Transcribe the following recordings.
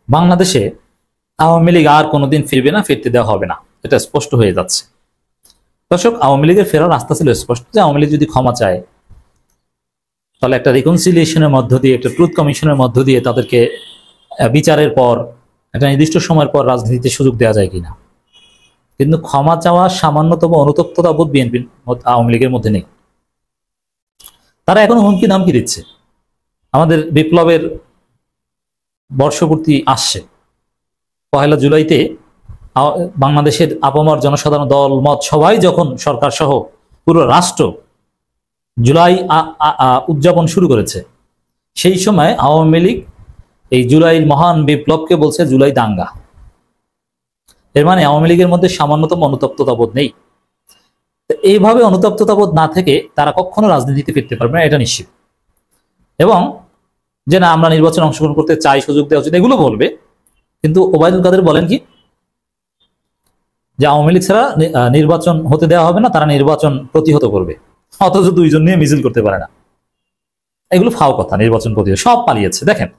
বাংলাদেশে আওয়ামী লীগ আর কোনোদিন ফিরবে না, ফিরতে দেওয়া হবে না, এটা স্পষ্ট হয়ে যাচ্ছে। দর্শক, আওয়ামী লীগের ফেরার রাস্তা ছিল স্পষ্ট, যে আওয়ামী লীগ যদি ক্ষমা চায় তাহলে একটা রিকনসিলিয়েশনের মধ্য দিয়ে, একটা ট্রুথ কমিশনের মধ্য দিয়ে তাদেরকে বিচারের পর একটা নির্দিষ্ট সময়ের পর রাজনীতিতে সুযোগ দেওয়া যায় কিনা। কিন্তু ক্ষমা চাওয়া সামান্যতম অনুতপ্ততা বোধ বিএনপির আওয়ামী লীগের মধ্যে নেই। তারা এখনো হুমকি ধামকি দিচ্ছে। আমাদের বিপ্লবের বর্ষপূর্তি আসছে, 1 জুলাইতে বাংলাদেশের আপামর জনসাধারণ, দল মত সবাই যখন সরকার সহ পুরো রাষ্ট্র জুলাই উদযাপন শুরু করেছে, সেই সময় আওয়ামী লীগ এই জুলাইয়ের মহান বিপ্লবকে বলছে জুলাই দাঙ্গা। এর মানে আওয়ামী লীগের মধ্যে সামান্যতম অনুতপ্ততা বোধ নেই। এইভাবে অনুতপ্ততা বোধ না থেকে তারা কখনো রাজনীতিতে ফিরতে পারবে না, এটা নিশ্চিত। এবং যে না, আমরা নির্বাচনে অংশগ্রহণ করতে চাই, সুযোগ দেওয়া উচিত, এগুলো বলবে। কিন্তু ওবায়দুল কাদের বলেন কি, যে আওয়ামী লীগ ছাড়া নির্বাচন হতে দেওয়া হবে না, তারা নির্বাচন প্রতিহত করবে। অথচ দুইজন নিয়ে মিছিল করতে পারে না। এগুলো ফাও কথা। নির্বাচন প্রতিহত সব পালিয়েছে। দেখেন,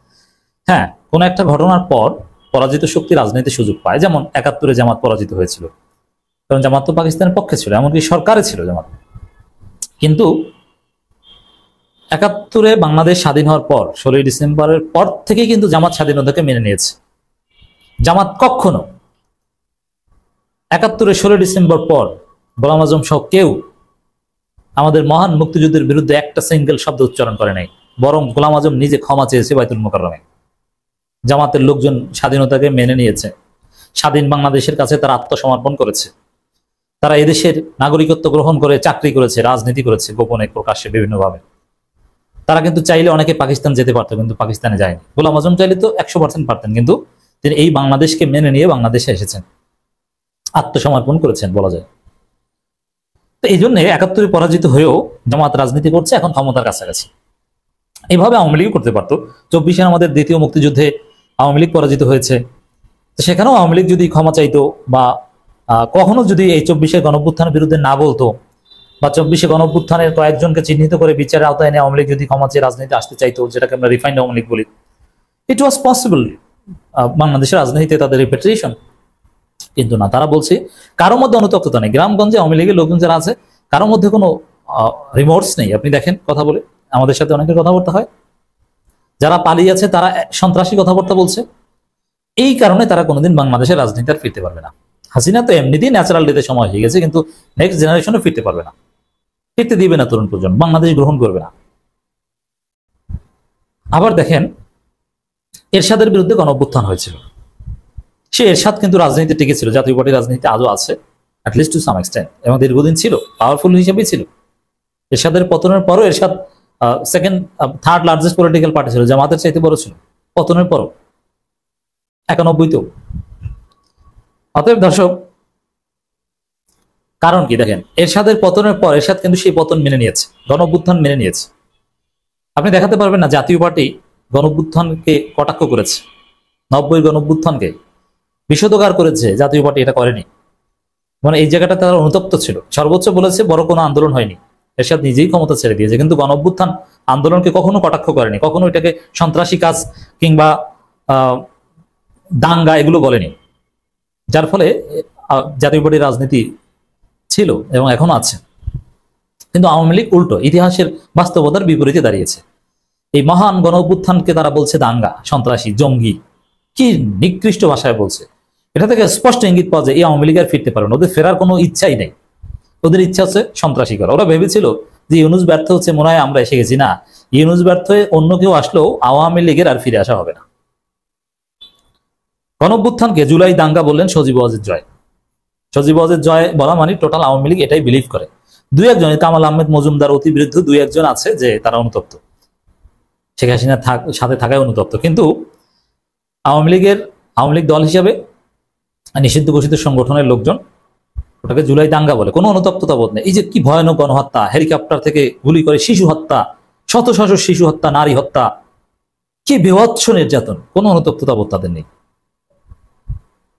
হ্যাঁ, কোন একটা ঘটনার পর পরাজিত শক্তি রাজনীতির সুযোগ পায়। যেমন 71-এ জামাত পরাজিত হয়েছিল, কারণ জামাত তো পাকিস্তানের পক্ষে ছিল, এমনকি সরকারে ছিল জামাত। কিন্তু 71-এ বাংলাদেশ স্বাধীন হওয়ার পর 16ই ডিসেম্বরের পর থেকে কিন্তু জামাত স্বাধীনতাকে মেনে নিয়েছে। জামাত কখনো 71-এ 16 ডিসেম্বর পর গোলাম আজম সহ কেউ আমাদের মহান মুক্তিযুদ্ধের বিরুদ্ধে একটা সিঙ্গেল শব্দ উচ্চারণ করে নাই। বরং গোলাম আজম নিজে ক্ষমা চেয়েছে বাইতুল মোকাররমে। জামাতের লোকজন স্বাধীনতাকে মেনে নিয়েছে, স্বাধীন বাংলাদেশের কাছে তারা আত্মসমর্পণ করেছে। তারা এদেশের নাগরিকত্ব গ্রহণ করে চাকরি করেছে, রাজনীতি করেছে, গোপনে প্রকাশ্যে বিভিন্নভাবে। তারা কিন্তু চাইলে অনেকে পাকিস্তান যেতে পারতো, কিন্তু পাকিস্তানে যায়নি। গোলাম আজম চাইলে তো 100% পারতেন, কিন্তু তিনি এই বাংলাদেশকে মেনে নিয়ে বাংলাদেশে এসেছেন, আত্মসমর্পণ করেছেন বলা যায়। তো এই জন্য 71-এ পরাজিত হয়েও জামাত রাজনীতি করছে এখন ক্ষমতার কাছাকাছি। এইভাবে আওয়ামী লীগ করতে পারতো। 24-এ আমাদের দ্বিতীয় মুক্তিযুদ্ধে আওয়ামী লীগ পরাজিত হয়েছে, তো সেখানেও আওয়ামী লীগ যদি ক্ষমা চাইতো, বা কখনো যদি এই 24-এর গণঅভ্যুত্থানের বিরুদ্ধে না বলতো, বা 24-এ গণঅভ্যুত্থানের কয়েকজনকে চিহ্নিত করে বিচারের আওতায় এনে আওয়ামী লীগ যদি ক্ষমা চেয়ে রাজনীতি আসতে চাইতো, যেটাকে আমরা রিফাইন্ড আওয়ামী লীগ বলি, ইট ওয়াজ পসিবল বাংলাদেশের রাজনীতিতে তাদের রিপেট্রিয়েশন। কিন্তু না, তারা বলছে কারোর মধ্যে অনুতপ্ততা নেই। গ্রামগঞ্জে আওয়ামী লীগের লোকজন যারা আছে, কারোর মধ্যে কোনো রিমোর্স নেই। আপনি দেখেন, কথা বলে আমাদের সাথে অনেকের কথাবার্তা হয়, যারা পালিয়ে আছে তারা সন্ত্রাসী কথাবার্তা বলছে। এই কারণে তারা কোনোদিন বাংলাদেশের রাজনীতি আর ফিরতে পারবে না। হাসিনা তো এমনিতেই ন্যাচারাল ডেথে সময় হয়ে গেছে, কিন্তু নেক্সট জেনারেশনও ফিরতে পারবে না, ফিরতে দিবে না তরুণ প্রজন্ম, বাংলাদেশ গ্রহণ করবে না। আবার দেখেন, এরশাদের বিরুদ্ধে গণঅভ্যুত্থান হয়েছিল, সে এরশাদ কিন্তু রাজনীতি টিকে ছিল, জাতীয় পার্টির রাজনীতি আজও আছে, অ্যাটলিস্ট টু সাম এক্সটেন্ট, এবং দীর্ঘদিন ছিল, পাওয়ারফুল হিসেবেই ছিল। এরশাদের পতনের পরও এরশাদ থার্ড লার্জেস্ট পলিটিক্যাল পার্টি ছিল, জামাতের চাইতে বড় ছিল পতনের পরও, 91-তেও। অতএব দর্শক, কারণ কি দেখেন, এরশাদের পতনের পর এরশাদ কিন্তু সেই পতন মেনে নিয়েছে, গণঅভ্যুত্থান মেনে নিয়েছে। আপনি দেখাতে পারবেন না জাতীয় পার্টি গণঅভ্যুত্থানকে কটাক্ষ করেছে, 90-এর গণঅভ্যুত্থানকে বিশোধগার করেছে, জাতীয় পার্টি এটা করেনি। মানে এই জায়গাটা তারা অনুতপ্ত ছিল। সর্বোচ্চ বলেছে বড় কোনো আন্দোলন হয়নি, এরশাদ নিজেই ক্ষমতা ছেড়ে দিয়েছে, কিন্তু গণঅভ্যুত্থান আন্দোলনকে কখনো কটাক্ষ করেনি, কখনো এটাকে সন্ত্রাসী কাজ কিংবা দাঙ্গা এগুলো বলেনি। যার ফলে জাতীয় পার্টির রাজনীতি ছিল এবং এখনো আছে। কিন্তু আওয়ামী লীগ উল্টো, ইতিহাসের বাস্তবতার বিপরীতে দাঁড়িয়েছে। এই মহান গণঅভ্যুত্থানকে তারা বলছে দাঙ্গা, সন্ত্রাসী, জঙ্গি, কি নিকৃষ্ট ভাষায় বলছে। এটা থেকে স্পষ্ট ইঙ্গিত পাওয়া যায় এই আওয়ামী লীগ আর ফিরতে পারে না, ওদের ফেরার কোনো ইচ্ছাই নেই। ওদের ইচ্ছা হচ্ছে সন্ত্রাসী করা। ওরা ভেবেছিল যে ইউনূস ব্যর্থ হচ্ছে, মনে হয় আমরা এসে গেছি। না, ইউনূস ব্যর্থ হয়ে অন্য কেউ আসলেও আওয়ামী লীগের আর ফিরে আসা হবে না। গণঅভ্যুত্থানকে জুলাই দাঙ্গা বললেন সজীব ওয়াজেদ জয়। সজীব ওয়াজেদ জয় বলা মানে টোটাল আওয়ামী লীগ এটাই বিলিভ করে। 2-1 কামাল আহমেদ মজুমদার অতি বিরুদ্ধ 2-1 আছে যে তারা অনুতপ্ত, শেখ হাসিনার সাথে থাকায় অনুতপ্ত। কিন্তু আওয়ামী লীগ দল হিসাবে নিষিদ্ধ ঘোষিত সংগঠনের লোকজন ওটাকে জুলাই দাঙ্গা বলে, কোনো অনুতপ্ততা বোধ নেই। এই যে কি ভয়ানক গণহত্যা, হেলিকপ্টার থেকে গুলি করে শিশু হত্যা, শত শত শিশু হত্যা, নারী হত্যা, কি বীভৎস নির্যাতন, কোনো অনুতপ্ততা বোধ তাদের নেই।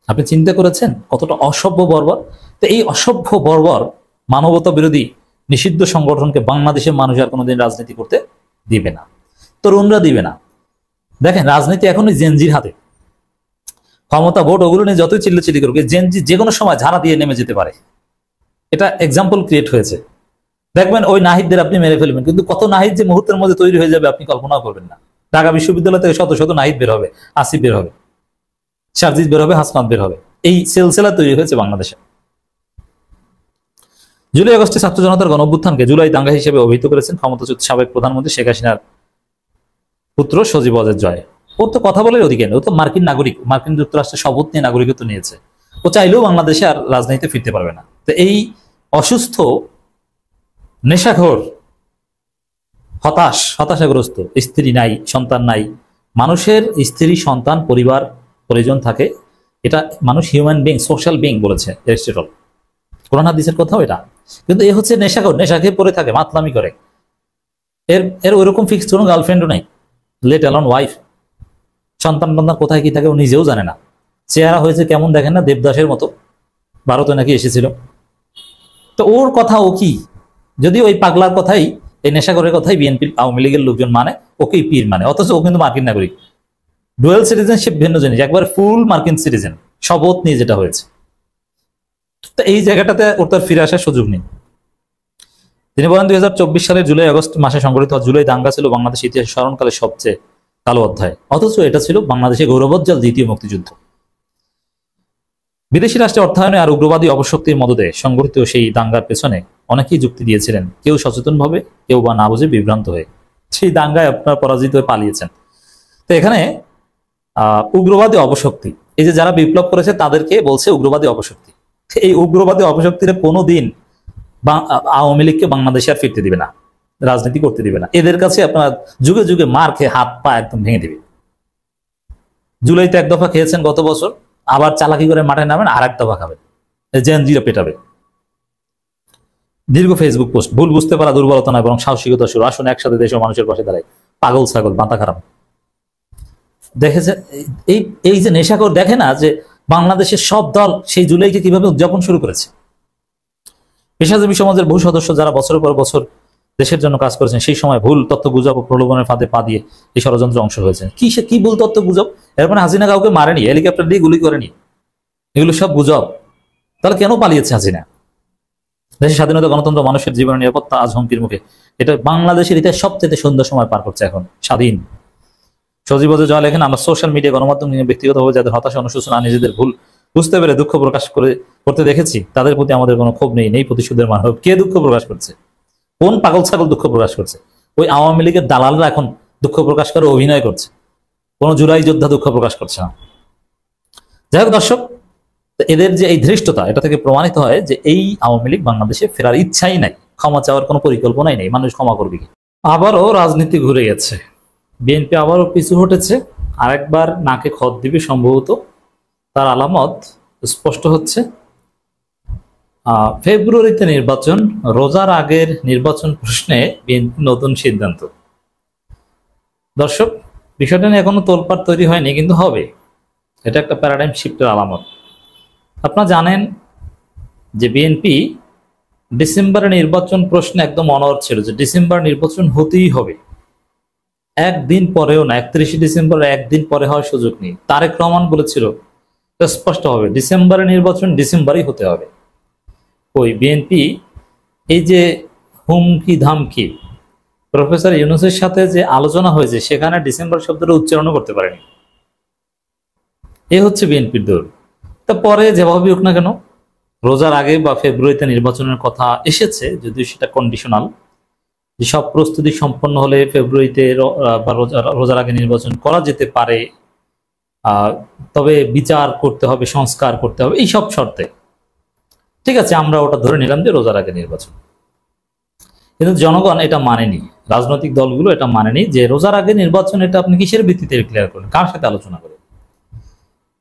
আপনি চিন্তা করেছেন কতটা অসভ্য বর্বর? তো এই অসভ্য বর্বর মানবতা বিরোধী নিষিদ্ধ সংগঠনকে বাংলাদেশের মানুষ আর কোনোদিন রাজনীতি করতে দিবে না, তরুণরা দিবে না। দেখেন, রাজনীতি এখনই জেনজির হাতে। ক্ষমতা, ভোট ওগুলো নিয়ে যতই চিল্লাচিল্লি করুক, জেনজি যে কোনো সময় ঝাড়া দিয়ে নেমে যেতে পারে। এটা এক্সাম্পল ক্রিয়েট হয়েছে। দেখবেন ওই নাহিদদের আপনি মেরে ফেলবেন, কিন্তু কত নাহিদ যে মুহূর্তের মধ্যে তৈরি হয়ে যাবে আপনি কল্পনাও করবেন না। ঢাকা বিশ্ববিদ্যালয় থেকে শত শত নাহিদ বের হবে, আসিফ বের হবে, সার্জিস বের হবে, হাসনাত বের হবে। এই সিলসিলা তৈরি হয়েছে বাংলাদেশে। জুলাই আগস্টে ছাত্র জনতার গণঅভ্যুত্থানকে জুলাই দাঙ্গা হিসেবে অভিহিত করেছেন ক্ষমতাচ্যুত সাবেক প্রধানমন্ত্রী শেখ হাসিনার পুত্র সজীব ওয়াজেদ জয়। ওর তো কথা বলার অধিকার নেই, ও তো মার্কিন নাগরিক, মার্কিন যুক্তরাষ্ট্রের শপথ নিয়ে নাগরিকত্ব নিয়েছে। ও চাইলেও বাংলাদেশে আর রাজনীতিতে ফিরতে পারবে না। তো এই অসুস্থ, নেশাখোর, হতাশাগ্রস্ত, স্ত্রী নাই, সন্তান নাই। মানুষের স্ত্রী, সন্তান, পরিবার, পরিজন থাকে, এটা মানুষ হিউম্যান বিং, সোশ্যাল বিং বলেছে এরিস্টটল। কোরআন হাদিসের কথাও এটা। কিন্তু এ হচ্ছে নেশাখোর, নেশা খেয়ে পড়ে থাকে, মাতলামি করে। এর ওইরকম ফিক্সড কোনো গার্লফ্রেন্ডও নাই, লেট অ্যালোন ওয়াইফ। সন্তান কোথায় কি থাকে ও নিজেও জানে না। চেহারা হয়েছে কেমন দেখেন না, দেবদাসের মতো, ভারতে নাকি এসেছিল। তো ওর কথা ও কি, যদি ওই পাগলার কথাই, এই নেশাখোরের কথাই বিএনপি আওয়ামী লীগের লোকজন মানে, ওকেই পীর মানে, অথচ ও কিন্তু মার্কিন নাগরিক। ডুয়েল সিটিজেনশিপ ভিন্ন জিনিস, একবার ফুল মার্কিন সিটিজেন, শপথ নিয়ে যেটা হয়েছে। তো এই জায়গাটাতে ওর তার ফিরে আসার সুযোগ নেই। তিনি বলেন 2024 সালের জুলাই আগস্ট মাসে সংঘটিত জুলাই দাঙ্গা ছিল বাংলাদেশ ইতিহাসের স্মরণকালের সবচেয়ে কালো অধ্যায়, অথচ এটা ছিল বাংলাদেশের গৌরবোজ্জ্বল দ্বিতীয় মুক্তিযুদ্ধ। বিদেশি রাষ্ট্রের অর্থায়নে আর উগ্রবাদী অপশক্তির মদদে সংঘটিত সেই দাঙ্গার পেছনে অনেকেই যুক্তি দিয়েছিলেন, কেউ সচেতনভাবে, কেউ বা না বুঝে বিভ্রান্ত হয়ে সেই দাঙ্গায় আপনার পরাজিত হয়ে পালিয়েছেন। তো এখানে উগ্রবাদী অপশক্তি, এই যে যারা বিপ্লব করেছে তাদেরকে বলছে উগ্রবাদী অপশক্তি। এই উগ্রবাদী অপশক্তির কোনোদিন আওয়ামী লীগকে বাংলাদেশে আর ফিরতে দিবে না, রাজনীতি করতে দিবে না। এদের কাছে আপনার যুগে যুগে মার খেয়ে হাত পা একদম ভেঙে দিবে। জুলাইতে এক দফা খেয়েছেন গত বছর, আবার চালাকি করে মাঠে নামেন, আর এক দফা খাবেন, জেনজিরা পেটাবে। দীর্ঘ ফেসবুক পোস্ট, ভুল বুঝতে পারা দুর্বলতা নয় বরং সাহসিকতা শুরু, আসুন একসাথে দেশের মানুষের পাশে দাঁড়ায়, পাগল ছাগল মাথা খারাপ। দেখেছে এই যে নেশাখোর, দেখে না যে বাংলাদেশের সব দল সেই জুলাইকে কিভাবে উদযাপন শুরু করেছে। পেশাজীবী সমাজের বহু সদস্য যারা বছরের পর বছর দেশের জন্য কাজ করেছেন, সেই সময় ভুল তথ্য গুজব ও প্রলোভনের ফাঁদে পা দিয়ে এই ষড়যন্ত্রের অংশ হয়েছে। কি ভুল তথ্য গুজব? এর মানে হাসিনা কাউকে মারেনি, হেলিকপ্টার দিয়ে গুলি করেনি, এগুলো সব গুজব। তাহলে কেন পালিয়েছে হাসিনা? দেশের স্বাধীনতা, গণতন্ত্র, মানুষের জীবনের নিরাপত্তা আজ হুমকির মুখে। এটা বাংলাদেশের ইতিহাস সবচেয়ে সুন্দর সময় পার করছে এখন, স্বাধীন। সজীব ওয়াজেদ জয় লেখেন, আমরা সোশ্যাল মিডিয়া, গণমাধ্যম নিয়ে ব্যক্তিগতভাবে যাদের হতাশা, অনুশোচনা, নিজেদের ভুল বুঝতে পেরে দুঃখ প্রকাশ করতে দেখেছি, তাদের প্রতি আমাদের কোনো ক্ষোভ নেই প্রতিশোধের মানব। কে দুঃখ প্রকাশ করছে? কোন পাগল ছাগল দুঃখ প্রকাশ করছে? ওই আওয়ামী লীগের দালালরা এখন দুঃখ প্রকাশ করে অভিনয় করছে, কোন জুলাই যোদ্ধা দুঃখ প্রকাশ করছে না। যাই হোক দর্শক, এদের যে এই ধৃষ্টতা, এটা থেকে প্রমাণিত হয় যে এই আওয়ামী লীগ বাংলাদেশে ফেরার ইচ্ছাই নাই, ক্ষমা চাওয়ার কোনো পরিকল্পনাই নেই। মানুষ ক্ষমা করবে কি? আবারও রাজনীতি ঘুরে গেছে, বিএনপি আবারও পিছু হটেছে, আরেকবার নাকে খত দিবে সম্ভবত। তার আলামত স্পষ্ট হচ্ছে। ফেব্রুয়ারিতে নির্বাচন, রোজার আগের নির্বাচন প্রশ্নে বিএনপি নতুন সিদ্ধান্ত। দর্শক, বিষয়টা নিয়ে এখনো তোলপাড় তৈরি হয়নি, কিন্তু হবে। এটা একটা প্যারাডাইম শিফটের আলামত। আপনারা জানেন যে বিএনপি ডিসেম্বরে নির্বাচন প্রশ্নে একদম অনড় ছিল যে ডিসেম্বর নির্বাচন হতেই হবে, একদিন পরেও না, 31শে ডিসেম্বর একদিন পরে হওয়ার সুযোগ নেই। তারেক রহমান বলেছিল স্পষ্ট হবে ডিসেম্বরে নির্বাচন ডিসেম্বরই হতে হবে। ওই বিএনপি এই যে হুমকি ধামকি, প্রফেসর ইউনূসের সাথে যে আলোচনা হয়েছে সেখানে ডিসেম্বর শব্দটা উচ্চারণও করতে পারেনি। এ হচ্ছে বিএনপির দৌড়। তা পরে যেভাবে হোক না কেন, রোজার আগে বা ফেব্রুয়ারিতে নির্বাচনের কথা এসেছে, যদিও সেটা কন্ডিশনাল, যে সব প্রস্তুতি সম্পন্ন হলে ফেব্রুয়ারিতে বা রোজার আগে নির্বাচন করা যেতে পারে, তবে বিচার করতে হবে, সংস্কার করতে হবে, এই সব শর্তে। ঠিক আছে, আমরা ওটা ধরে নিলাম যে রোজার আগে নির্বাচন। কিন্তু জনগণ এটা মানেনি, রাজনৈতিক দলগুলো এটা মানেনি যে রোজার আগে নির্বাচন, এটা আপনি কিসের ভিত্তিতে ক্লিয়ার করেন, কার সাথে আলোচনা করে?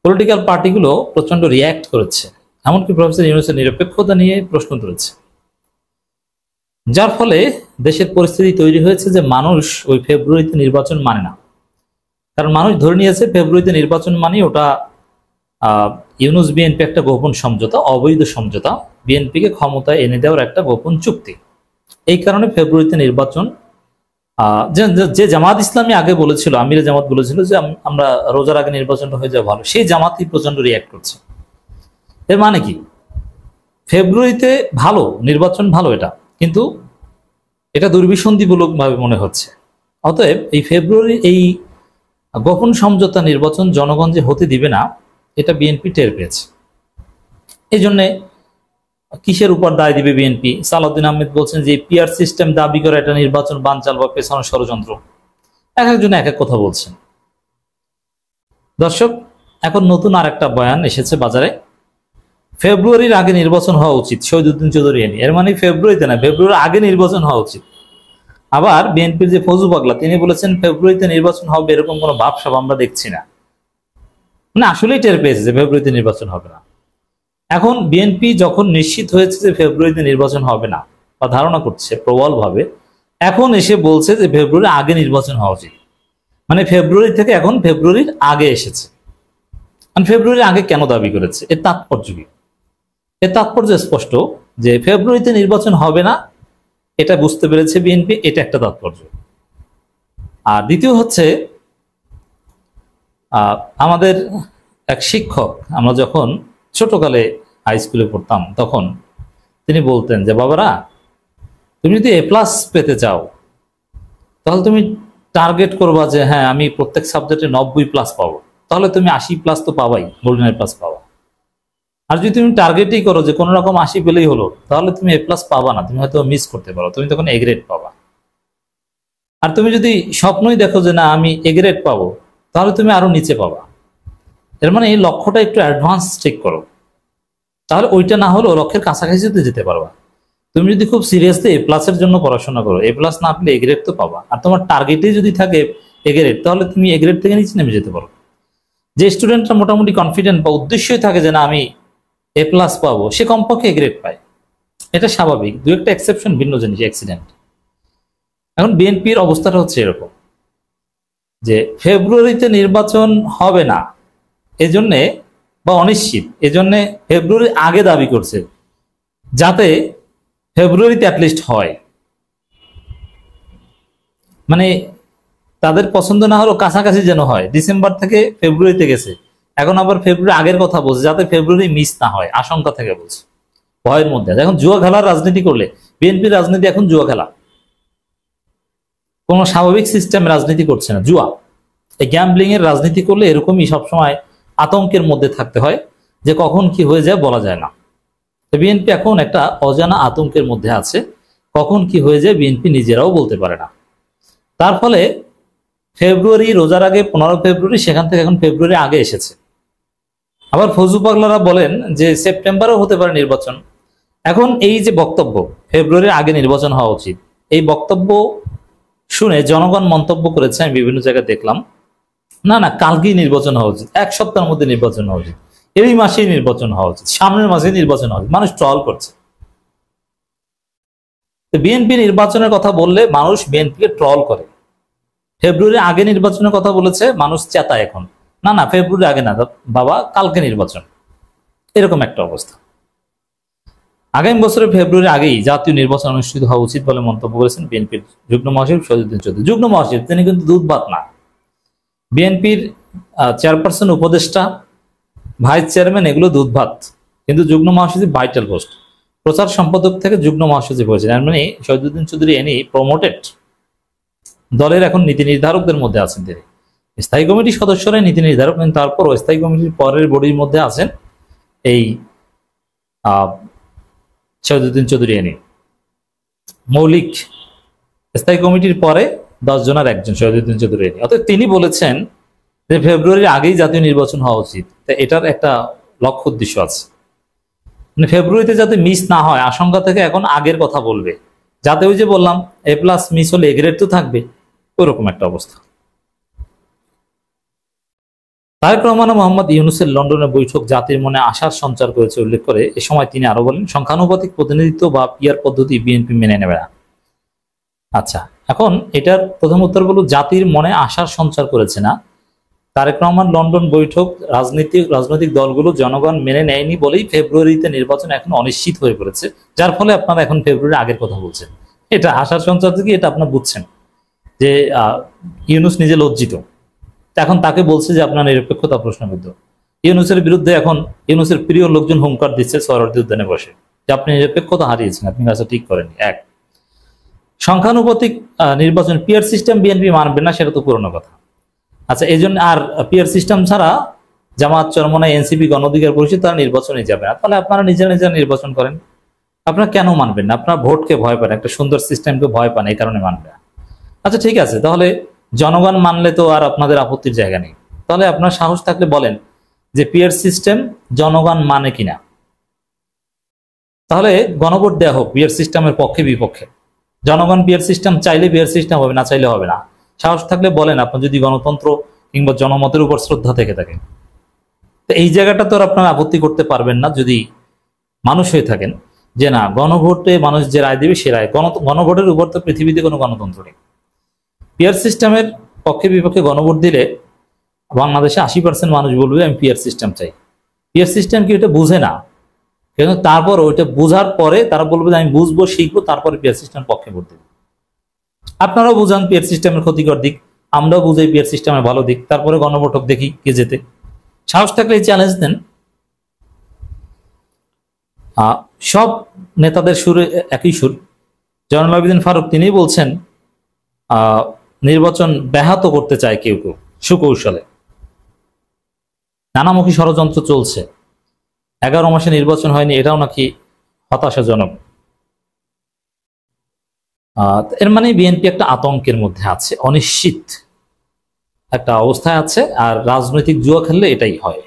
পলিটিক্যাল পার্টিগুলো প্রচন্ড রিয়্যাক্ট করেছে, এমনকি প্রফেসর ইউনূসের নিরপেক্ষতা নিয়ে প্রশ্ন তুলেছে, যার ফলে দেশের পরিস্থিতি তৈরি হয়েছে যে মানুষ ওই ফেব্রুয়ারিতে নির্বাচন মানে না। কারণ মানুষ ধরে নিয়েছে ফেব্রুয়ারিতে নির্বাচন মানে ওটা ইউনূস বিএনপি একটা গোপন সমঝোতা, অবৈধ সমঝোতা, বিএনপিকে ক্ষমতায় এনে দেওয়ার একটা গোপন চুক্তি। এই কারণে ফেব্রুয়ারিতে নির্বাচন যে যে জামাত ইসলামী আগে বলেছিল, আমিরে জামাত বলেছিল যে আমরা রোজার আগে নির্বাচনটা হয়ে যাওয়া ভালো, সেই জামাতই প্রচন্ড রিয়াক্ট করছে। এর মানে কি, ফেব্রুয়ারিতে ভালো নির্বাচন ভালো, এটা কিন্তু এটা দুর্বিসন্ধিমূলক ভাবে মনে হচ্ছে। অতএব এই ফেব্রুয়ারি এই গোপন সমঝোতা নির্বাচন জনগণ যে হতে দিবে না, এটা বিএনপি টের পেয়েছে। এই জন্যে কিসের উপর দায় দিবে বিএনপি? সালাউদ্দিন আহমেদ বলছেন যে পিআর সিস্টেম দাবি করে এটা নির্বাচন বানচাল বা পেছানোর ষড়যন্ত্র। এক একজন এক এক কথা বলছেন। দর্শক, এখন নতুন আর একটা বয়ান এসেছে বাজারে, ফেব্রুয়ারির আগে নির্বাচন হওয়া উচিত, শহীদুদ্দিন চৌধুরী এনি। এর মানে ফেব্রুয়ারিতে না, ফেব্রুয়ারির আগে নির্বাচন হওয়া উচিত। আবার বিএনপির যে ফজু পাগলা, তিনি বলেছেন ফেব্রুয়ারিতে নির্বাচন হবে, এরকম কোনো ভাবসাব আমরা দেখছি না। মানে আসলেই টের পেয়েছে যে ফেব্রুয়ারিতে নির্বাচন হবে না। এখন বিএনপি যখন নিশ্চিত হয়েছে যে ফেব্রুয়ারিতে নির্বাচন হবে না, বা ধারণা করছে প্রবলভাবে, এখন এসে বলছে যে ফেব্রুয়ারির আগে নির্বাচন হওয়া উচিত। মানে ফেব্রুয়ারি থেকে এখন ফেব্রুয়ারির আগে এসেছে। ফেব্রুয়ারির আগে কেন দাবি করেছে? এর তাৎপর্য কি? এর তাৎপর্য স্পষ্ট, যে ফেব্রুয়ারিতে নির্বাচন হবে না এটা বুঝতে পেরেছে বিএনপি, এটা একটা তাৎপর্য। আর দ্বিতীয় হচ্ছে, আমাদের এক শিক্ষক, আমরা যখন ছোটকালে হাই স্কুলে পড়তাম তখন তিনি বলতেন যে বাবারা, তুমি যদি এ প্লাস পেতে চাও তাহলে তুমি টার্গেট করবা যে হ্যাঁ আমি প্রত্যেক সাবজেক্টে 90+ পাবো, তাহলে তুমি 80+ তো পাবাই, গোল্ডেন এ প্লাস পাবা। আর যদি তুমি টার্গেটই করো যে কোনো রকম 80 পেলেই হলো, তাহলে তুমি এ প্লাস পাবা না, তুমি হয়তো মিস করতে পারো, তুমি তখন এ গ্রেড পাবা। আর তুমি যদি স্বপ্নই দেখো যে না আমি এ গ্রেড পাবো, তাহলে তুমি আরো নিচে পাবা। এর মানে এই লক্ষ্যটা একটু অ্যাডভান্স ঠিক করো, তাহলে ওইটা না হলেও লক্ষ্যের কাছাকাছিতে যেতে পারবা। তুমি যদি খুব সিরিয়াসলি এ প্লাসের জন্য পড়াশোনা করো, এ প্লাস না পেলে এ গ্রেড তো পাবা, আর তোমার টার্গেটে যদি থাকে এ গ্রেড, তাহলে তুমি এ গ্রেড থেকে নিচে নেমে যেতে পারো। যে স্টুডেন্টরা মোটামুটি কনফিডেন্ট বা উদ্দেশ্যই থাকে যে না আমি এ প্লাস পাবো, সে কমপক্ষে এ গ্রেড পায়, এটা স্বাভাবিক। দু একটা এক্সেপশন ভিন্ন জিনিস, অ্যাক্সিডেন্ট। এখন বিএনপির অবস্থাটা হচ্ছে এরকম যে ফেব্রুয়ারিতে নির্বাচন হবে না এজন্যে, বা অনিশ্চিত এজন্যে ফেব্রুয়ারির আগে দাবি করছে, যাতে ফেব্রুয়ারিতে অ্যাটলিস্ট হয়। মানে তাদের পছন্দ না হলেও কাছাকাছি যেন হয়। ডিসেম্বর থেকে ফেব্রুয়ারিতে গেছে, এখন আবার ফেব্রুয়ারি আগের কথা বলছে, যাতে ফেব্রুয়ারি মিস না হয়, আশঙ্কা থেকে বলছে, ভয়ের মধ্যে। এখন জুয়া খেলার রাজনীতি করলে, বিএনপির রাজনীতি এখন জুয়া খেলা, কোন স্বাভাবিক সিস্টেম রাজনীতি করছে না, জুয়া। এই গ্যাম্বলিং এর রাজনীতি করলে এরকমই সবসময় আতঙ্কের মধ্যে থাকতে হয়, যে কখন কি হয়ে যায় বলা যায় না। বিএনপি এখন একটা অজানা আতঙ্কের মধ্যে আছে, কখন কি হয়ে যায় বিএনপি নিজেরাও বলতে পারে না। তার ফলে ফেব্রুয়ারি, রোজার আগে 15 ফেব্রুয়ারি, সেখান থেকে এখন ফেব্রুয়ারি আগে এসেছে। আবার ফজু পাগলারা বলেন যে সেপ্টেম্বরেও হতে পারে নির্বাচন। এখন এই যে বক্তব্য ফেব্রুয়ারির আগে নির্বাচন হওয়া উচিত, এই বক্তব্য শুনে জনগণ মন্তব্য করেছে, আমি বিভিন্ন জায়গায় দেখলাম, না না কালকেই নির্বাচন হওয়া উচিত, এক সপ্তাহের মধ্যে নির্বাচন হওয়া উচিত, এই মাসেই নির্বাচন হওয়া উচিত, সামনের মাসে নির্বাচন হওয়া উচিত। মানুষ ট্রল করছে। বিএনপি নির্বাচনের কথা বললে মানুষ বিএনপিকে ট্রল করে। ফেব্রুয়ারি আগে নির্বাচনের কথা বলেছে, মানুষ চেতায় এখন, না না ফেব্রুয়ারি আগে না বাবা, কালকে নির্বাচন, এরকম একটা অবস্থা। আগামী বছরের ফেব্রুয়ারি আগেই জাতীয় নির্বাচন অনুষ্ঠিত হওয়া উচিত বলে মন্তব্য করেছেন বিএনপির যুগ্ম মহাসচিব শহীদুদ্দিন চৌধুরী। যুগ্ম মহাসচিব, তিনি কিন্তু দুধ ভাত না। বিএনপির চেয়ারপারসন, উপদেষ্টা, ভাইস চেয়ারম্যান, এগুলো দুধ ভাত, কিন্তু যুগ্ম মহাসচিব ভাইটাল পোস্ট। প্রচার সম্পাদক থেকে যুগ্ম মহাসচিব হয়েছেন, এর মানে শহীদুদ্দিন চৌধুরী এনি প্রমোটেড, দলের এখন নীতি নির্ধারকদের মধ্যে আছেন তিনি। স্থায়ী কমিটির সদস্যরাই নীতি নির্ধারক, কিন্তু তারপরও স্থায়ী কমিটির পরের বডির মধ্যে আছেন এই শহীদুদ্দিন চৌধুরী এনি। মৌলিক স্থায়ী কমিটির পরে 10 জনের একজন শহীদুদ্দিন চৌধুরী এনি। অর্থাৎ তিনি বলেছেন যে ফেব্রুয়ারির আগেই জাতীয় নির্বাচন হওয়া উচিত। এটার একটা লক্ষ্য উদ্দেশ্য আছে, মানে ফেব্রুয়ারিতে যাতে মিস না হয় আশঙ্কা থেকে এখন আগের কথা বলবে, যাতে ওই যে বললাম এ প্লাস মিস হলে এ গ্রেড তো থাকবে, ওইরকম একটা অবস্থা। তারেক রহমান ও মোহাম্মদ ইউনূসের লন্ডনের বৈঠক জাতির মনে আশার সঞ্চার করেছে উল্লেখ করে এ সময় তিনি আরো বলেন, সংখ্যানুপাতিক প্রতিনিধিত্ব বা পিআর পদ্ধতি বিএনপি মেনে নেবে না। আচ্ছা, এখন এটার প্রথম উত্তর হলো জাতির মনে আশার সঞ্চার করেছে না। তারেক রহমান লন্ডন বৈঠক রাজনৈতিক দলগুলো জনগণ মেনে নেয়নি বলেই ফেব্রুয়ারিতে নির্বাচন এখন অনিশ্চিত হয়ে পড়েছে, যার ফলে আপনারা এখন ফেব্রুয়ারি আগের কথা বলছেন। এটা আশার সঞ্চার থেকে, এটা আপনারা বুঝছেন। যে ইউনূস নিজে লজ্জিত, এখন তাকে বলছে যে আপনার নিরপেক্ষতা প্রশ্নবিদ্ধ। ইউনূসের বিরুদ্ধে এখন ইউনূসের প্রিয় লোকজন হুঙ্কার দিচ্ছে সোহরাওয়ার্দী উদ্যানে বসে যে আপনি নিরপেক্ষতা হারিয়েছেন, আপনি কাজটা ঠিক করেননি। এক, সংখ্যানুপাতিক নির্বাচন পিয়ার সিস্টেম বিএনপি মানবে না, সেটা তো পুরনো কথা। আচ্ছা, এই জন্য আর পিয়ার সিস্টেম ছাড়া জামাত, চরমনাই, এনসিপি, গণ অধিকার পরিষদ তারা নির্বাচনে যাবে না। তাহলে আপনারা নিজেরা নিজেরা নির্বাচন করেন। আপনারা কেন মানবেন না? আপনারা ভোটকে ভয় পান, একটা সুন্দর সিস্টেমকে ভয় পান, এই কারণে মানবে না। আচ্ছা ঠিক আছে, তাহলে জনগণ মানলে তো আর আপনাদের আপত্তির জায়গা নেই। তাহলে আপনার সাহস থাকলে বলেন যে পিয়ার সিস্টেম জনগণ মানে কিনা। তাহলে গণভোট দেওয়া হোক পিয়ার সিস্টেমের পক্ষে বিপক্ষে। জনগণ পিয়ার সিস্টেম চাইলে পিয়ার সিস্টেম হবে, না চাইলে হবে না। সাহস থাকলে বলেন, আপনার যদি গণতন্ত্র কিংবা জনমতের উপর শ্রদ্ধা থেকে থাকে। তো এই জায়গাটা তো আর আপনারা আপত্তি করতে পারবেন না যদি মানুষ হয়ে থাকেন যে না, গণভোটে মানুষ যে রায় দেবে সে রায়। গণভোটের উপর তো পৃথিবীতে কোনো গণতন্ত্র নেই। পিয়ার সিস্টেমের পক্ষে বিপক্ষে গণভোট দিলে বাংলাদেশে 80% মানুষ বলবে আমি পিয়ার সিস্টেম চাই। পিয়ার সিস্টেম কি এটা বুঝে না, কিন্তু তারপর ওইটা বোঝার পরে তারা বলবে যে আমি বুঝবো, শিখবো, তারপরে পিয়ার সিস্টেম পক্ষে ভোট দেবো। আপনারাও বুঝান পিয়ার সিস্টেমের ক্ষতিকর দিক, আমরাও বুঝাই পিয়ার সিস্টেমের ভালো দিক, তারপরে গণভোট দেখি কে যেতে। সাহস থাকলে এই চ্যালেঞ্জ দেন। সব নেতাদের সুরে একই সুর। জয়নুল আবেদিন ফারুক তিনি বলছেন নির্বাচন ব্যাহত করতে চায় কেউ কেউ সুকৌশলে, নানামুখী ষড়যন্ত্র চলছে, 11 মাসে নির্বাচন হয়নি, এটাও নাকি হতাশাজনক। এর মানে বিএনপি একটা আতঙ্কের মধ্যে আছে, অনিশ্চিত একটা অবস্থায় আছে, আর রাজনৈতিক জুয়া খেললে এটাই হয়।